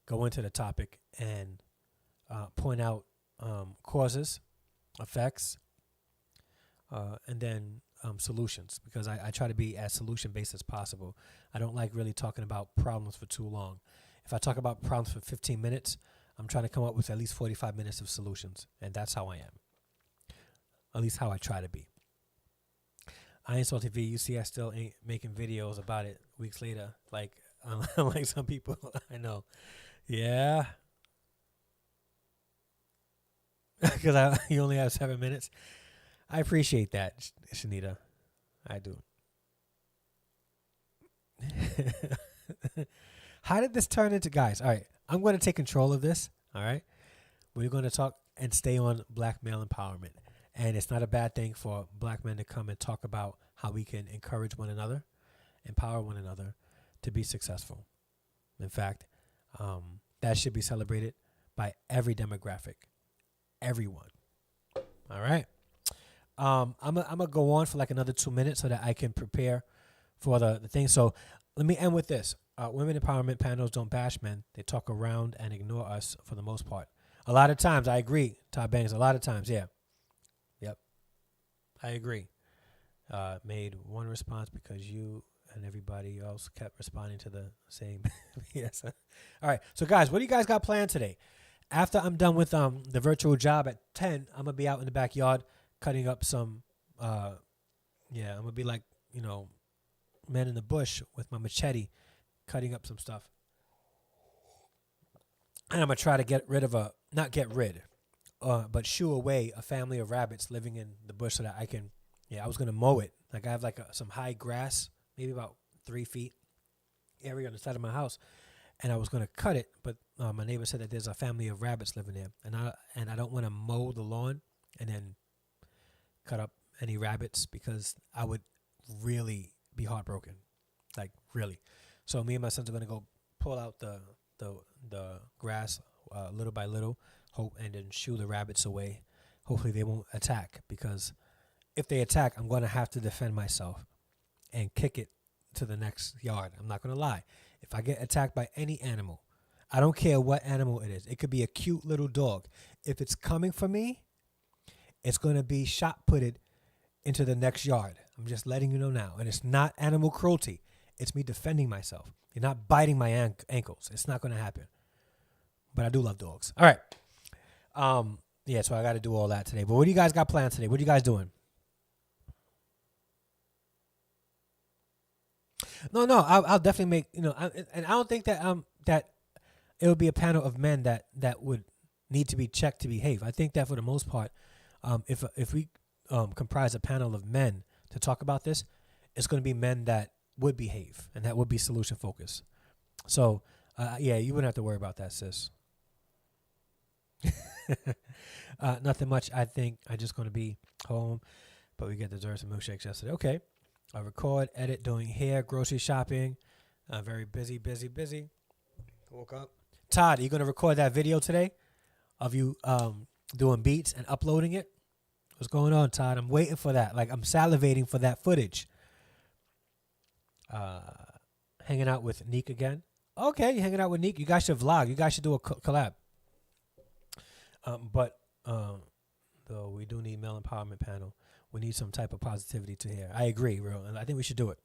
go into the topic and point out causes, effects, and then solutions, because I try to be as solution-based as possible. I don't like really talking about problems for too long. If I talk about problems for 15 minutes, I'm trying to come up with at least 45 minutes of solutions, and that's how I am. At least how I try to be. I ain't Salty V. You see I still ain't making videos about it weeks later, like like some people I know. Yeah. Because you only have 7 minutes. I appreciate that, Shanita. I do. How did this turn into, guys? All right, I'm going to take control of this. All right, we're going to talk and stay on black male empowerment, and it's not a bad thing for black men to come and talk about how we can encourage one another, empower one another to be successful. In fact, that should be celebrated by every demographic, everyone. All right. I'm gonna go on for like another 2 minutes so that I can prepare for the thing. So let me end with this. Women empowerment panels don't bash men. They talk around and ignore us for the most part. A lot of times, I agree, Todd Banks. A lot of times, yeah. Yep. I agree. Made one response because you and everybody else kept responding to the same. Yes. All right. So, guys, what do you guys got planned today? After I'm done with the virtual job at 10, I'm going to be out in the backyard cutting up some, I'm going to be like, man in the bush with my machete, cutting up some stuff. And I'm going to try to get rid of but shoo away a family of rabbits living in the bush so that I can, I was going to mow it. Like I have like some high grass, maybe about 3 feet area on the side of my house. And I was going to cut it, but my neighbor said that there's a family of rabbits living there. And I don't want to mow the lawn and then cut up any rabbits, because I would really be heartbroken, like really. So me and my sons are going to go pull out the grass little by little, and then shoo the rabbits away. Hopefully they won't attack, because if they attack, I'm going to have to defend myself and kick it to the next yard. I'm not going to lie. If I get attacked by any animal, I don't care what animal it is. It could be a cute little dog. If it's coming for me, it's going to be shot putted into the next yard. I'm just letting you know now. And it's not animal cruelty. It's me defending myself. You're not biting my ankles. It's not going to happen. But I do love dogs. All right. Yeah, so I got to do all that today. But what do you guys got planned today? What are you guys doing? No, I'll definitely make, and I don't think that that it would be a panel of men that would need to be checked to behave. I think that for the most part, if we comprise a panel of men to talk about this, it's going to be men that would behave and that would be solution focused. So, yeah, you wouldn't have to worry about that, sis. Nothing much. I think I'm just going to be home, but we get desserts and milkshakes yesterday. Okay. I record, edit, doing hair, grocery shopping. Very busy. Woke up. Todd, are you going to record that video today of you doing beats and uploading it? What's going on, Todd? I'm waiting for that. Like, I'm salivating for that footage. Hanging out with Neek again. Okay, you're hanging out with Neek. You guys should vlog. You guys should do a collab. But though we do need male empowerment panel. We need some type of positivity to hear. I agree, real. And I think we should do it.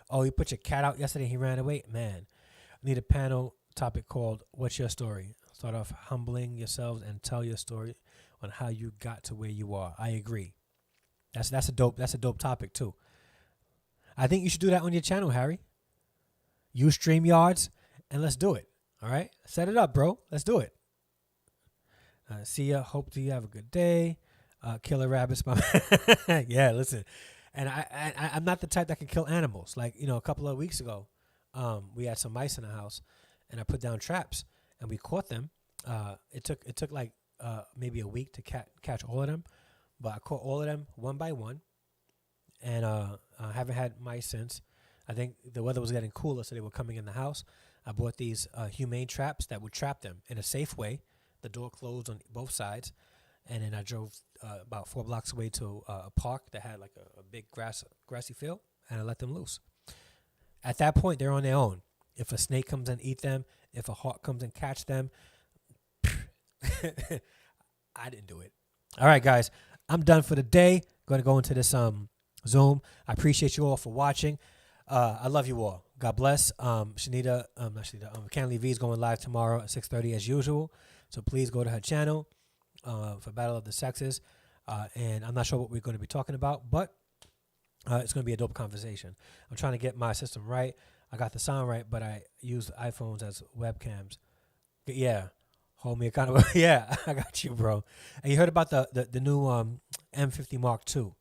Oh, you put your cat out yesterday and he ran away? Man, I need a panel topic called What's Your Story? Start off humbling yourselves and tell your story on how you got to where you are. I agree. That's a dope topic too. I think you should do that on your channel, Harry. Use StreamYards and let's do it. All right? Set it up, bro. Let's do it. See ya. Hope you have a good day. Killer rabbits, my man. Yeah, listen. And I'm not the type that can kill animals. Like, a couple of weeks ago, we had some mice in the house, and I put down traps, and we caught them. It took like maybe a week to catch all of them, but I caught all of them one by one, and I haven't had mice since. I think the weather was getting cooler, so they were coming in the house. I bought these humane traps that would trap them in a safe way. The door closed on both sides, and then I drove about 4 blocks away to a park that had like a big grassy field, and I let them loose. At that point, they're on their own. If a snake comes and eat them, if a hawk comes and catch them, I didn't do it. All right, guys, I'm done for the day. Going to go into this Zoom. I appreciate you all for watching. I love you all. God bless. Canley V is going live tomorrow at 6:30 as usual. So please go to her channel for Battle of the Sexes. And I'm not sure what we're going to be talking about, but it's going to be a dope conversation. I'm trying to get my system right. I got the sound right, but I use iPhones as webcams. Yeah. Hold me accountable. Yeah, I got you, bro. And you heard about the new M50 Mark II.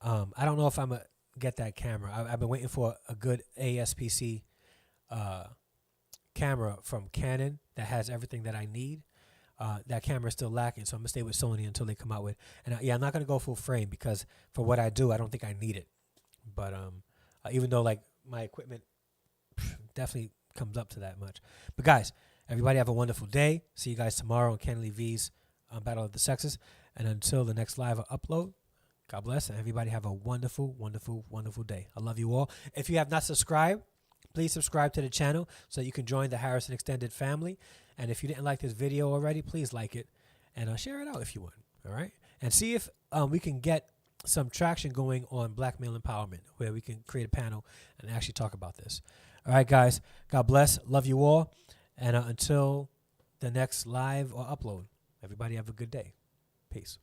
I don't know if I'm going to get that camera. I've been waiting for a good ASPC camera from Canon that has everything that I need. That camera is still lacking, so I'm going to stay with Sony until they come out with. And I'm not going to go full frame because for what I do, I don't think I need it. But even though like my equipment definitely comes up to that much. But guys, everybody have a wonderful day. See you guys tomorrow on Canley V's Battle of the Sexes. And until the next live upload, God bless, and everybody have a wonderful, wonderful, wonderful day. I love you all. If you have not subscribed, please subscribe to the channel so you can join the Harrison Extended family. And if you didn't like this video already, please like it and share it out if you would. All right? And see if we can get some traction going on Black Male Empowerment where we can create a panel and actually talk about this. All right, guys. God bless. Love you all. And until the next live or upload, everybody have a good day. Peace.